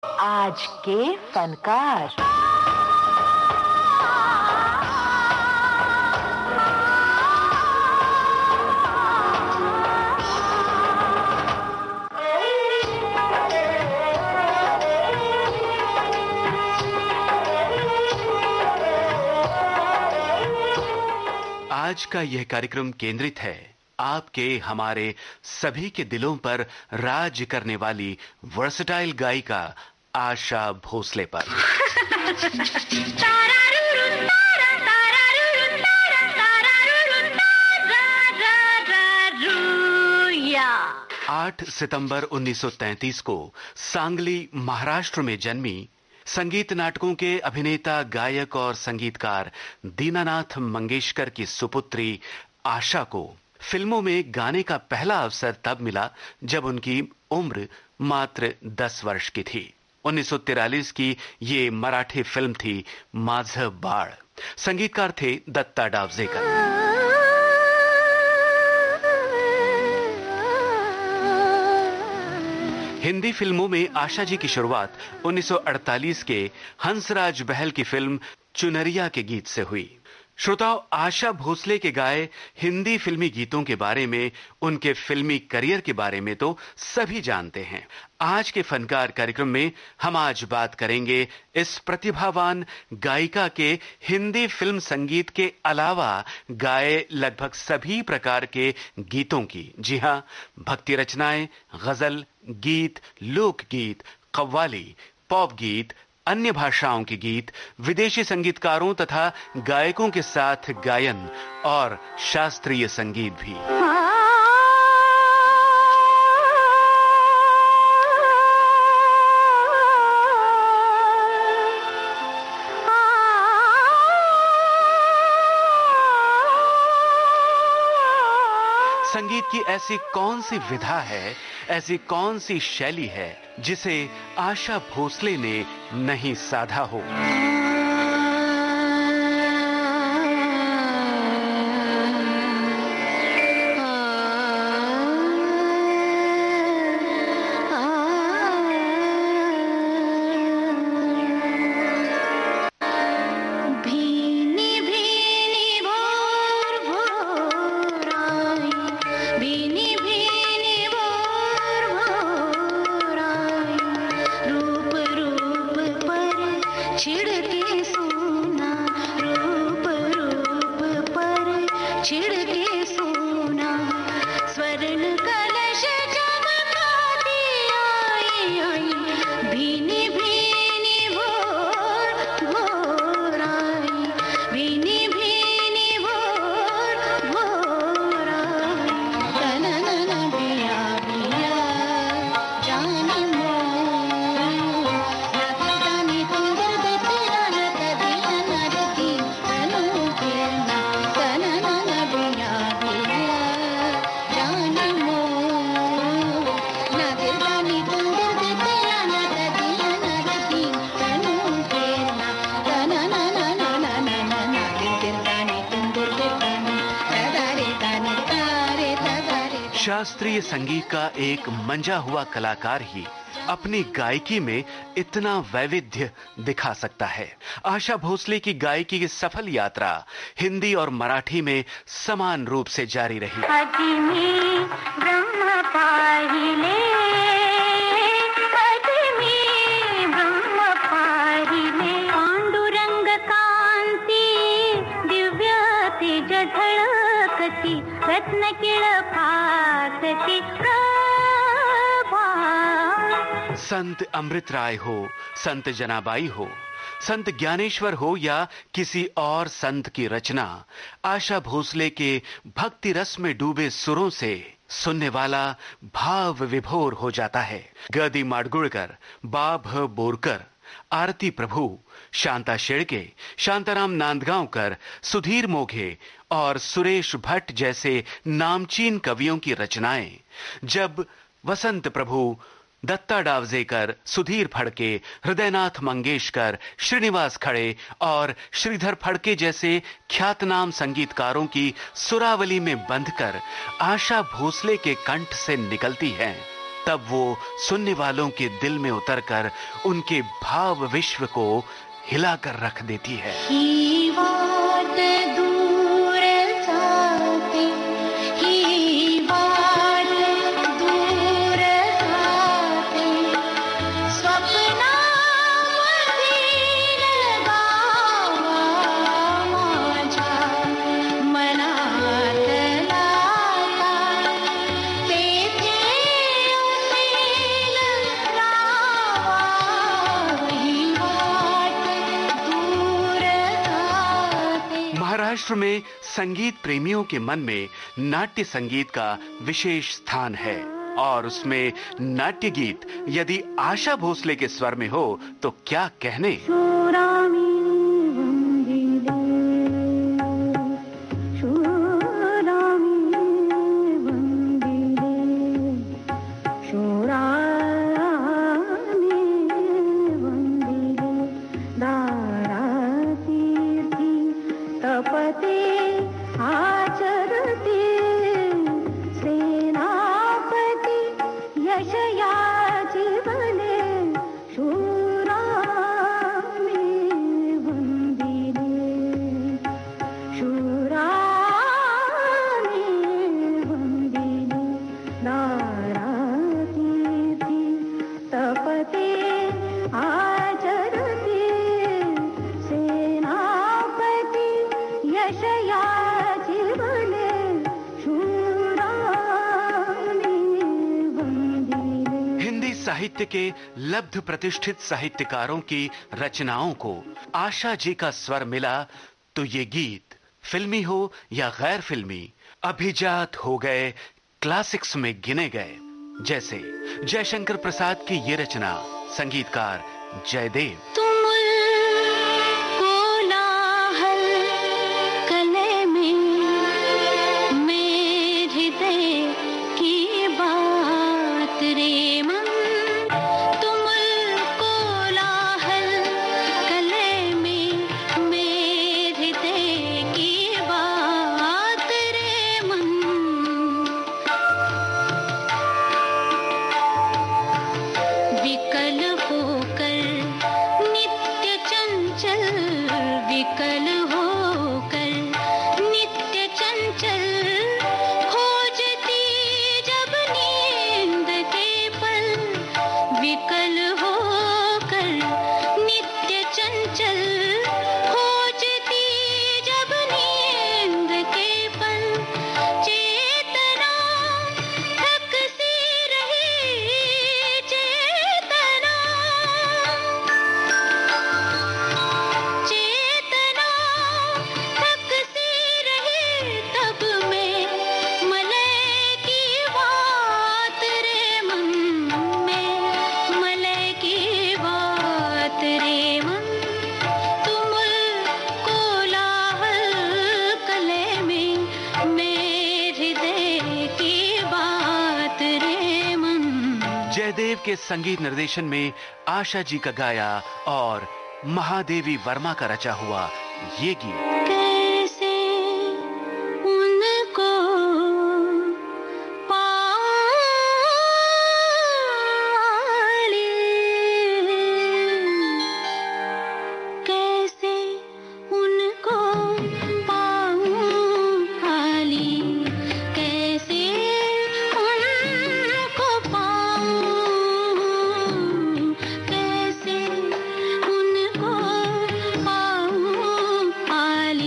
आज के फनकार। आज का यह कार्यक्रम केंद्रित है आपके हमारे सभी के दिलों पर राज करने वाली वर्सेटाइल गायिका आशा भोसले पर। 8 सितंबर 1933 को सांगली, महाराष्ट्र में जन्मी संगीत नाटकों के अभिनेता, गायक और संगीतकार दीनानाथ मंगेशकर की सुपुत्री आशा को फिल्मों में गाने का पहला अवसर तब मिला जब उनकी उम्र मात्र 10 वर्ष की थी। 1943 की ये मराठी फिल्म थी माझं बाळ। संगीतकार थे दत्ता डावजेकर। हिंदी फिल्मों में आशा जी की शुरुआत 1948 के हंसराज बहल की फिल्म चुनरिया के गीत से हुई। श्रोताओं, आशा भोसले के गाए हिंदी फिल्मी गीतों के बारे में, उनके फिल्मी करियर के बारे में तो सभी जानते हैं। आज के फनकार कार्यक्रम में हम आज बात करेंगे इस प्रतिभावान गायिका के हिंदी फिल्म संगीत के अलावा गाए लगभग सभी प्रकार के गीतों की। जी हां, भक्ति रचनाएं, गजल, गीत, लोकगीत, कव्वाली, पॉप गीत, अन्य भाषाओं के गीत, विदेशी संगीतकारों तथा गायकों के साथ गायन और शास्त्रीय संगीत भी। संगीत की ऐसी कौन सी विधा है, ऐसी कौन सी शैली है जिसे आशा भोसले ने नहीं साधा हो। शास्त्रीय संगीत का एक मंजा हुआ कलाकार ही अपनी गायकी में इतना वैविध्य दिखा सकता है। आशा भोसले की गायकी की सफल यात्रा हिंदी और मराठी में समान रूप से जारी रही। ब्रह्म पाहिले, पांडुरंग कांती, दिव्य तेज झळकती, रत्न फासती प्रभा। संत अमृत राय हो, संत जनाबाई हो, संत ज्ञानेश्वर हो या किसी और संत की रचना, आशा भोसले के भक्ति रस में डूबे सुरों से सुनने वाला भाव विभोर हो जाता है। गदी माडगुळकर, बाभ बोरकर, आरती प्रभु, शांता शेळके, शांताराम नांदगांवकर, सुधीर मोघे और सुरेश भट्ट जैसे नामचीन कवियों की रचनाएं जब वसंत प्रभु, दत्ता डावजेकर, सुधीर फड़के, हृदयनाथ मंगेशकर, श्रीनिवास खड़े और श्रीधर फड़के जैसे ख्यातनाम संगीतकारों की सुरावली में बंधकर आशा भोसले के कंठ से निकलती हैं, तब वो सुनने वालों के दिल में उतरकर उनके भाव विश्व को हिलाकर रख देती है। ही बात दूर जाते, ही बात दूर जाते, स्वप्ना मधीर गावा माझा मनात लाता, तेथे असेल रावा, ही वाट दूर जाते। महाराष्ट्र में संगीत प्रेमियों के मन में नाट्य संगीत का विशेष स्थान है और उसमें नाट्य गीत यदि आशा भोसले के स्वर में हो तो क्या कहने। शूरामी वंदिले, शूरामी वंदिले, शूरामी वंदिले, दारातीर्थी तपते आचरते, सेनापती यशयाची बले, शूरामी वंदिले, शूरामी वंदिले, दारातीर्थी तपते आचरते, सेनापती यशयाची बले, शूरामी वंदिले। हिंदी साहित्य के लब्ध प्रतिष्ठित साहित्यकारों की रचनाओं को आशा जी का स्वर मिला तो ये गीत फिल्मी हो या गैर फिल्मी अभिजात हो गए, क्लासिक्स में गिने गए। जैसे जयशंकर प्रसाद की ये रचना, संगीतकार जयदेव। तुमुल कोलाहल कले में, मेरे हृदय की बात रे मन, तुमुल कोलाहल कले में, मेरे हृदय की बात रे मन, विकल होकर नित्य चंचल, विकल होकर नित्य चंचल, खोजती जब नींद के पल, विकल होकर नित्य चंचल, खोजती जब नींद के पल, चेतना थक सी रही, चेतना, चेतना थक सी रही, तब में मलय की बात रे मन, में मलय की बात रे मन, तुमुल कोलाहल कले में, मेरे हृदय की बात रे मन। जयदेव के संगीत निर्देशन में आशा जी का गाया और महादेवी वर्मा का रचा हुआ ये गीत। कैसे उनको पाले, कैसे उनको पाऊं हाली, कैसे उनको पाऊं, कैसे उनको पाऊं हाली।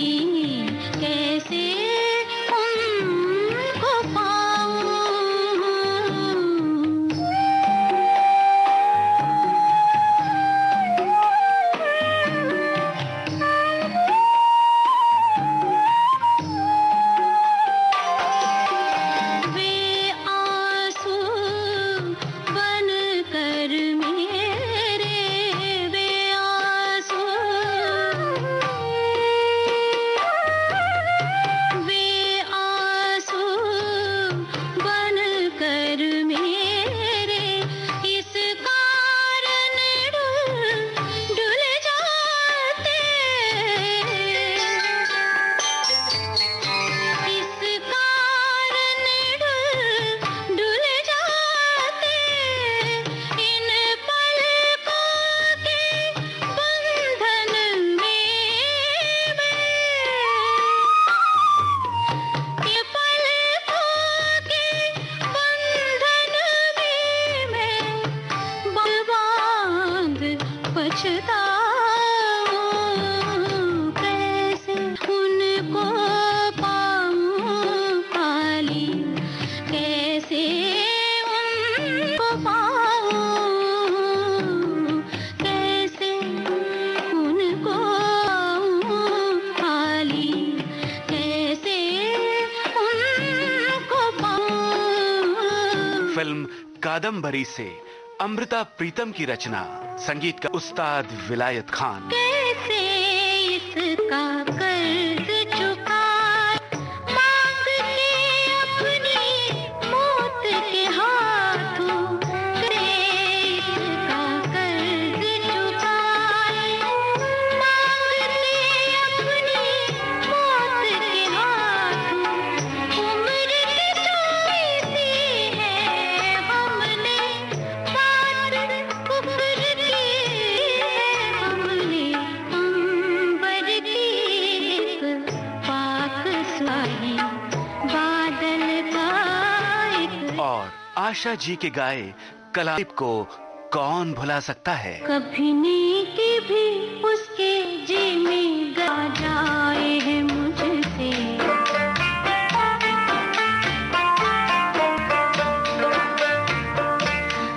पछताऊं, कैसे उनको पाऊं पाली, कैसे उनको पाऊं, कैसे उनको पाली, कैसे उनको पाऊं। फिल्म कादम्बरी से अमृता प्रीतम की रचना, संगीत का उस्ताद विलायत खान। कैसे इसका कर्ज चुकाए, मांग के अपनी मौत के हाथों, कैसे इसका कर्ज चुकाए, मांग के अपनी मौत के हाथों। उम्र की थोड़ी सी है, हमने बात कुफर की है, हमने अंबर की एक पाक सुहाई बादल का एक। और आशा जी के गाए कलाप को कौन भुला सकता है। कभी नेकी भी उसके जी में गा जाए है मुझसे,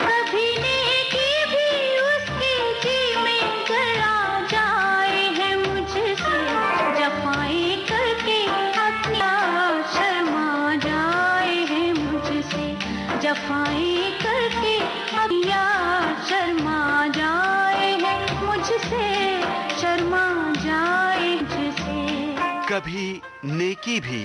कभी नेकी भी उसके जी में गला जाए है मुझसे, जफाएं करके अपना शर्मा जाए है मुझसे, जफाएं करके अपना शर्मा जाए है मुझसे, शर्मा जाए मुझसे। कभी नेकी भी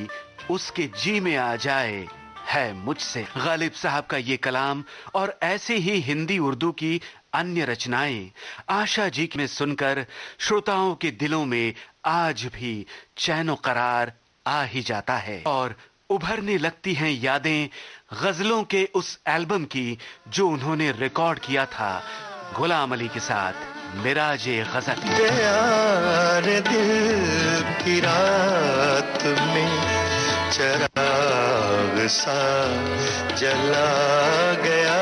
उसके जी में आ जाए है मुझसे। गालिब साहब का ये कलाम और ऐसे ही हिंदी उर्दू की अन्य रचनाएं आशा जी में सुनकर श्रोताओं के दिलों में आज भी चैनो करार आ ही जाता है और उभरने लगती हैं यादें गजलों के उस एल्बम की जो उन्होंने रिकॉर्ड किया था गुलाम अली के साथ, मिराजे गजल। गया रे दिल की रात में चराग सा जला गया,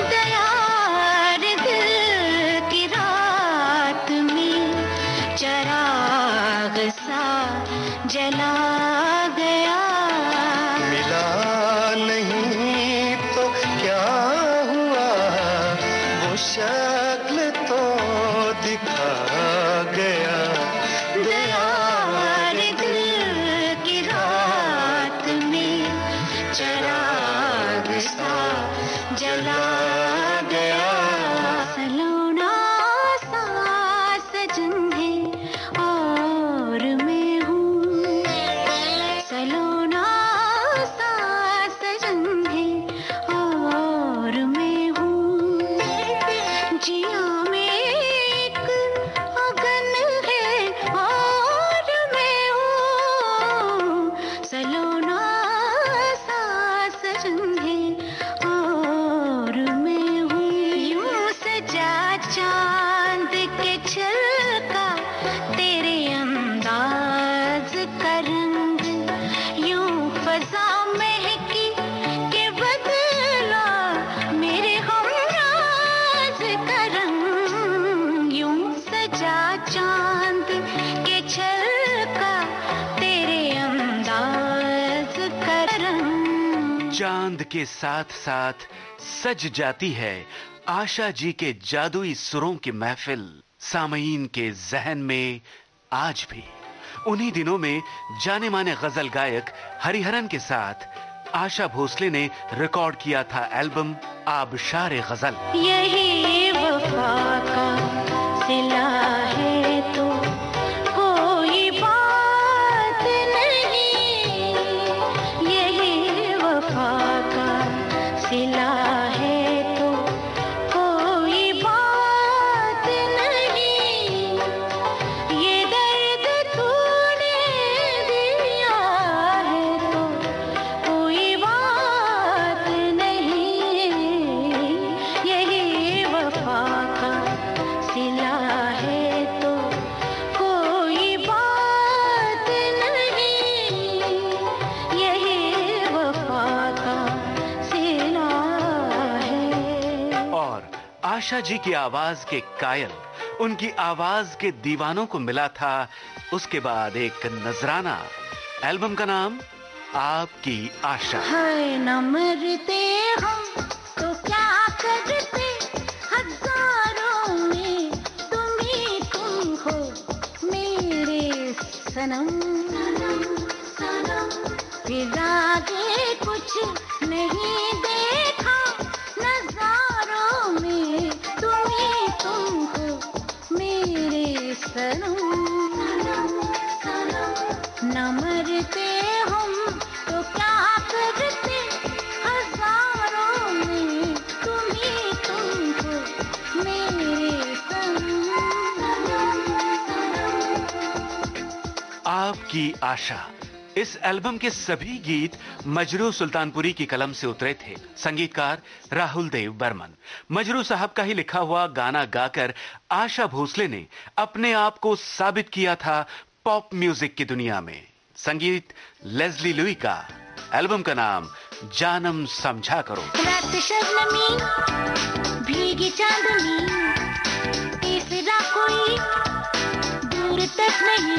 दयार दिल की रात में चराग सा जला गया। मिला नहीं तो क्या हुआ, वो शक्ल तो दिखा गया। दयार दिल की रात में चराग सा जला गया। सलोना सा सजन है और मैं हूँ, सलोना सा सजन है और मैं हूँ, जिया में एक अगन है और मैं हूँ, सलोना सा सजन है और मैं हूँ। यूं सजा चांद के छलका तेरे अंदाज का रंग, यूं फजा महकी के बदला मेरे हमराज का रंग, यूं सजा चांद के छलका तेरे अंदाज का रंग। चांद के साथ साथ सज जाती है आशा जी के जादुई सुरों की महफिल सामईन के जहन में आज भी। उन्हीं दिनों में जाने माने गजल गायक हरिहरन के साथ आशा भोसले ने रिकॉर्ड किया था एल्बम आबशारे गजल। यही वफा का सिला है तो कोई बात नहीं, यही वफा का सिला है तो कोई बात नहीं, ये दर्द तूने दिया है तो कोई बात नहीं, यही आशा जी की आवाज के कायल, उनकी आवाज के दीवानों को मिला था उसके बाद एक नजराना। एल्बम का नाम आपकी आशा। हाय न मरते हम तो क्या करते, हजारों में तुम ही तुम हो मेरे सनम। फिर आगे कुछ नहीं देखा, नजारों में तुम ही तुम हो मेरे सनम। न मरते हम तो क्या करते, हजारों में तुम ही तुम हो मेरे सनम। आपकी आशा। इस एल्बम के सभी गीत मजरू सुल्तानपुरी की कलम से उतरे थे। संगीतकार राहुल देव बर्मन। मजरू साहब का ही लिखा हुआ गाना गाकर आशा भोसले ने अपने आप को साबित किया था पॉप म्यूजिक की दुनिया में। संगीत लेस्ली लुई का। एल्बम का नाम जानम समझा करो। रात शबनमी भीगी चांदनी, तीसरा कोई दूर तक नहीं,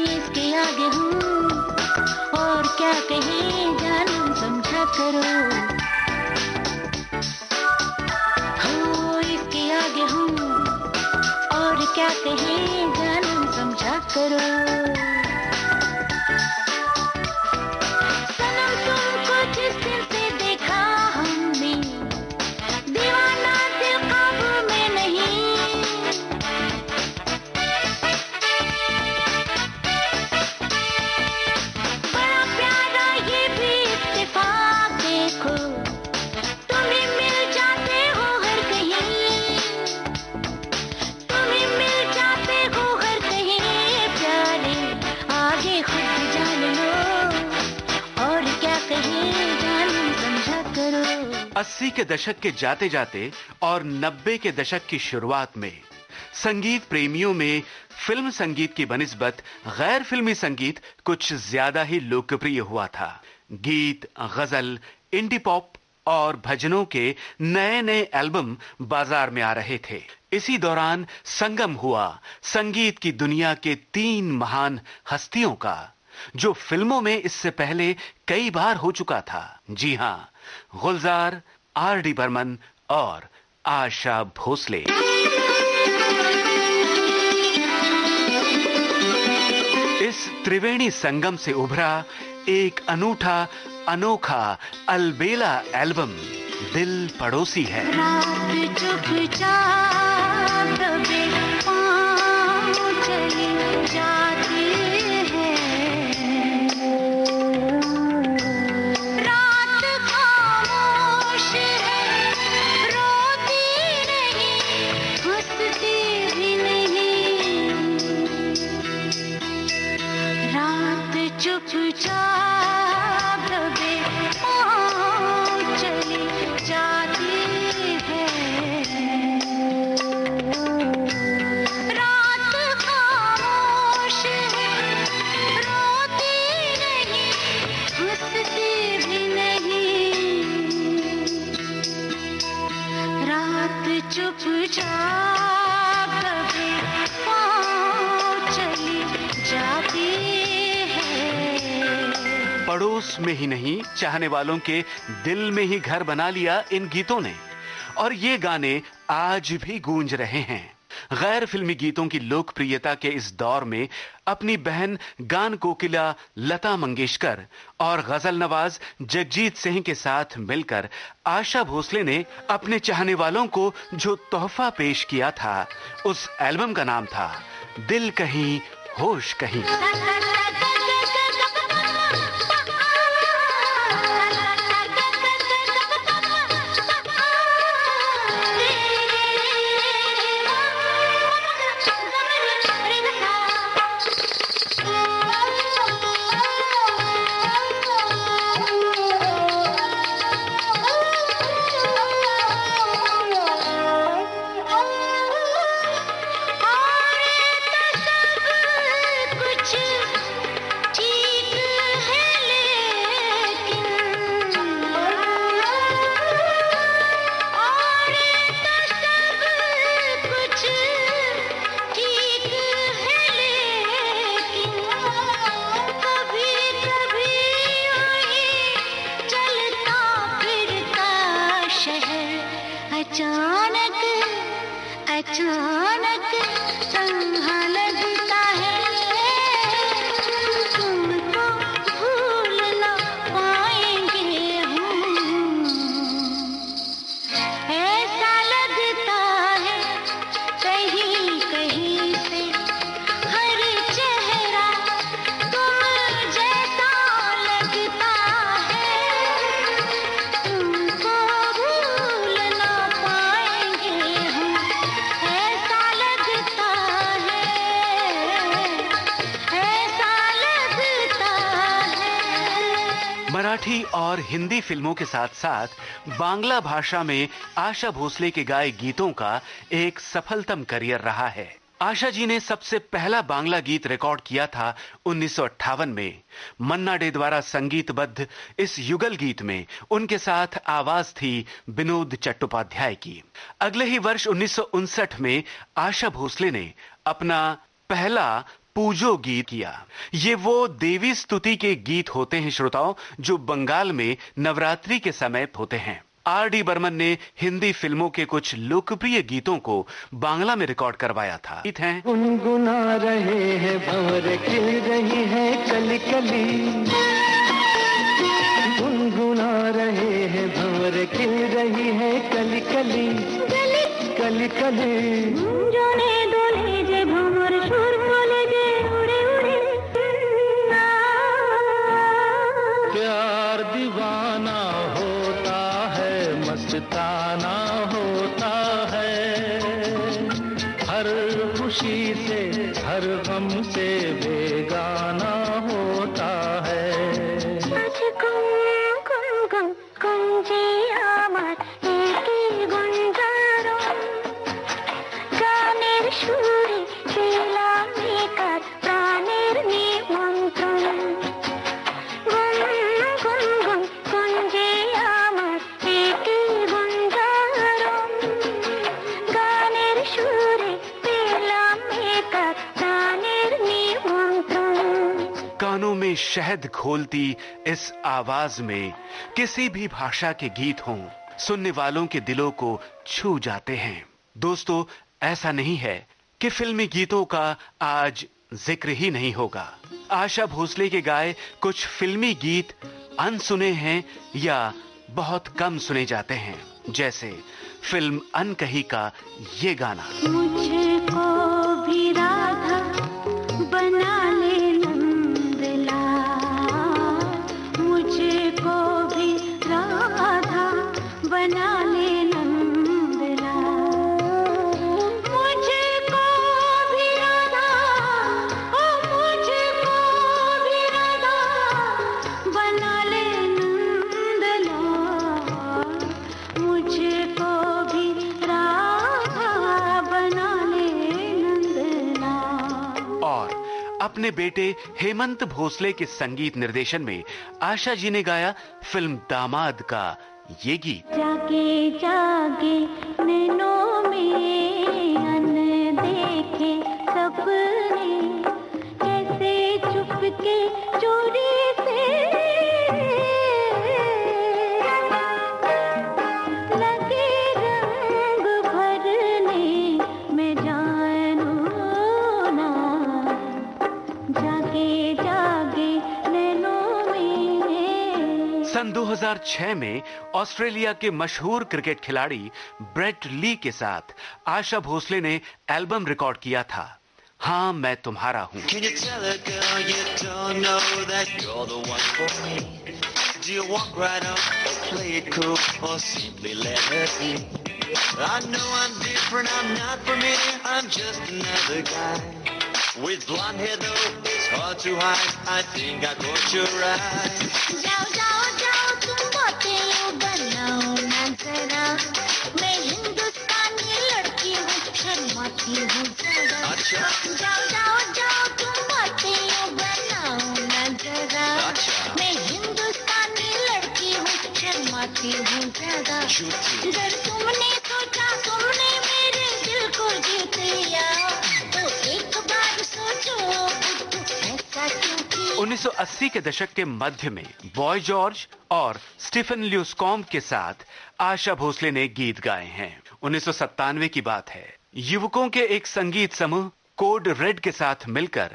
इसके आगे हूँ और क्या कहें जानम समझा करो। हो इसके आगे हूँ और क्या कहें जानम समझा करो। अस्सी के दशक के जाते जाते और 90 के दशक की शुरुआत में संगीत प्रेमियों में फिल्म संगीत की बनिस्बत गैर फिल्मी संगीत कुछ ज्यादा ही लोकप्रिय हुआ था। गीत, गजल, इंडी पॉप और भजनों के नए नए एल्बम बाजार में आ रहे थे। इसी दौरान संगम हुआ संगीत की दुनिया के 3 महान हस्तियों का, जो फिल्मों में इससे पहले कई बार हो चुका था। जी हां, गुलजार, आर.डी. बर्मन और आशा भोसले। इस त्रिवेणी संगम से उभरा एक अनूठा अनोखा अलबेला एल्बम दिल पड़ोसी है। रात चुपचाप दबे पाँव चली जाती है, रात खामोश है, रोती नहीं, हंसती भी नहीं। रात चुपचाप दबे पाँव चली जाती है, रात खामोश है, रोती नहीं, हंसती भी नहीं। रात चुपचाप दबे पाँव चली जाती है। पड़ोस में ही नहीं, चाहने वालों के दिल में ही घर बना लिया इन गीतों ने, और ये गाने आज भी गूंज रहे हैं। गैर फिल्मी गीतों की लोकप्रियता के इस दौर में अपनी बहन गान कोकिला लता मंगेशकर और गजल नवाज जगजीत सिंह के साथ मिलकर आशा भोसले ने अपने चाहने वालों को जो तोहफा पेश किया था, उस एल्बम का नाम था दिल कहीं होश कहीं। कुछ अचानक कहाँ लगता है तुमको भूल ना पाएंगे हम। ऐसा लगता है कहीं कहीं से हर चेहरा तुम जैसा लगता है तुमको भूल ना पाएंगे हम। ऐसा लगता है, ऐसा लगता है। मराठी और हिंदी फिल्मों के साथ साथ बांग्ला भाषा में आशा भोसले के गाए गीतों का एक सफलतम करियर रहा है। आशा जी ने सबसे पहला बांग्ला गीत रिकॉर्ड किया था 1958 में। मन्ना डे द्वारा संगीतबद्ध इस युगल गीत में उनके साथ आवाज थी विनोद चट्टोपाध्याय की। अगले ही वर्ष 1959 में आशा भोसले ने अपना पहला पूजो गीत किया। ये वो देवी स्तुति के गीत होते हैं श्रोताओं, जो बंगाल में नवरात्रि के समय होते हैं। आर.डी. बर्मन ने हिंदी फिल्मों के कुछ लोकप्रिय गीतों को बांग्ला में रिकॉर्ड करवाया था। गीत हैं गुनगुना रहे हैं भंवर खिल रही है कली कली, गुनगुना रहे हैं भंवर खिल रही है कली कली कली कली। गुंजने डोले जे भंवर सुर बोले जे उड़े उड़े। प्यार दीवाना होता है, मस्ताना होता है, हर खुशी से हर गम से बेगाना होता है। कानों में शहद घोलती इस आवाज में किसी भी भाषा के गीत हों, सुनने वालों के दिलों को छू जाते हैं। दोस्तों, ऐसा नहीं है कि फिल्मी गीतों का आज जिक्र ही नहीं होगा। आशा भोसले के गाए कुछ फिल्मी गीत अनसुने हैं या बहुत कम सुने जाते हैं, जैसे फिल्म अनकही का ये गाना। मुझको भी राधा बना ले नंदला, मुझको भी राधा बना ले नंदला, मुझको भी राधा, ओ मुझको भी राधा बना ले नंदला, मुझको भी राधा बना ले नंदला। और अपने बेटे हेमंत भोसले के संगीत निर्देशन में आशा जी ने गाया फिल्म दामाद का ये गीत। जागे जागे नैनों में अनदेखे सपने, कैसे चुपके चोरी से लगे रंग भरने, मैं जानू ना, जागे जागे नैनों में। सन 2006 में ऑस्ट्रेलिया के मशहूर क्रिकेट खिलाड़ी ब्रेट ली के साथ आशा भोसले ने एल्बम रिकॉर्ड किया था, हाँ मैं तुम्हारा हूँ। Can you tell a girl you don't know that you're the one for me? Do you walk right up, play it cool, or simply let her be? I know I'm different, I'm not familiar, I'm just another guy. With blonde hair though, it's hard to hide, I think I caught your eye. जाओ जाओ जाओ तुम बातें यूं बनाओ ना जरा, मैं हिंदुस्तानी लड़की हूँ, शर्माती हूँ जरा। अच्छा। जाओ जाओ जाओ तुम बातें यूं बनाओ ना जरा, अच्छा। मैं हिंदुस्तानी लड़की हूँ, शर्माती हूँ जरा। झूठी। अगर तुमने सोचा तुमने मेरे दिल को जीत लिया, तो एक बार सोचो ऐसा क्यों किया। 1980 के दशक के मध्य में बॉय जॉर्ज और स्टीफन ल्यूस्कॉम्ब के साथ आशा भोसले ने गीत गाए हैं। 1997 की बात है। युवकों के एक संगीत समूह कोड रेड के साथ मिलकर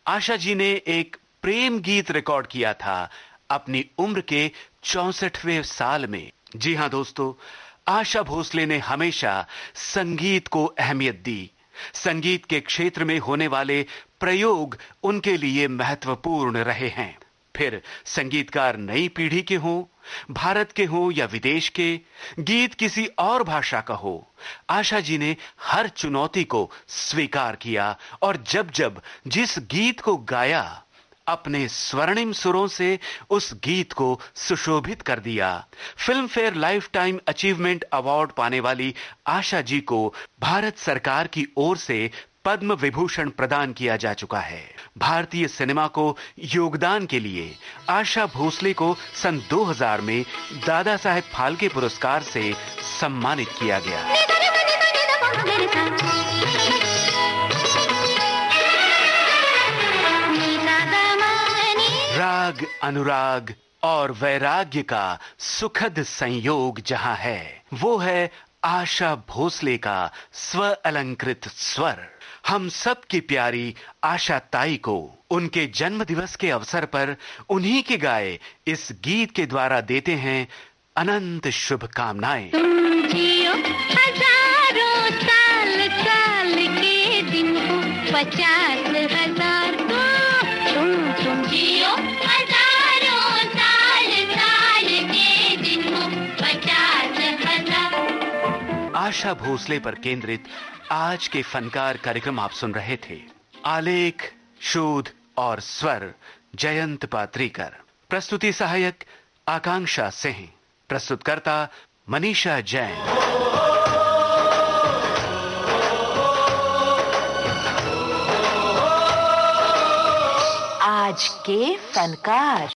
आशा जी ने एक प्रेम गीत रिकॉर्ड किया था अपनी उम्र के 64वें साल में। जी हां दोस्तों, आशा भोसले ने हमेशा संगीत को अहमियत दी। संगीत के क्षेत्र में होने वाले प्रयोग उनके लिए महत्वपूर्ण रहे हैं। फिर संगीतकार नई पीढ़ी के हों, भारत के हों या विदेश के, गीत किसी और भाषा का हो, आशा जी ने हर चुनौती को स्वीकार किया और जब जब जिस गीत को गाया, अपने स्वर्णिम सुरों से उस गीत को सुशोभित कर दिया। Film fair life time achievement award पाने वाली आशा जी को भारत सरकार की ओर से पद्म विभूषण प्रदान किया जा चुका है। भारतीय सिनेमा को योगदान के लिए आशा भोसले को सन 2000 में दादा साहेब फाल्के पुरस्कार से सम्मानित किया गया। राग, अनुराग और वैराग्य का सुखद संयोग जहां है, वो है आशा भोसले का स्व अलंकृत स्वर। हम सब की प्यारी आशा ताई को उनके जन्म दिवस के अवसर पर उन्हीं के गाए इस गीत के द्वारा देते हैं अनंत शुभकामनाएं। तुम जियो हजारों साल, साल के दिन हो 50,000। तुम जियो हजारों साल, साल के दिन हो 50,000। आशा भोसले पर केंद्रित आज के फनकार कार्यक्रम आप सुन रहे थे। आलेख, शोध और स्वर जयंत पात्रीकर। प्रस्तुति सहायक आकांक्षा सिंह। प्रस्तुतकर्ता मनीषा जैन। आज के फनकार।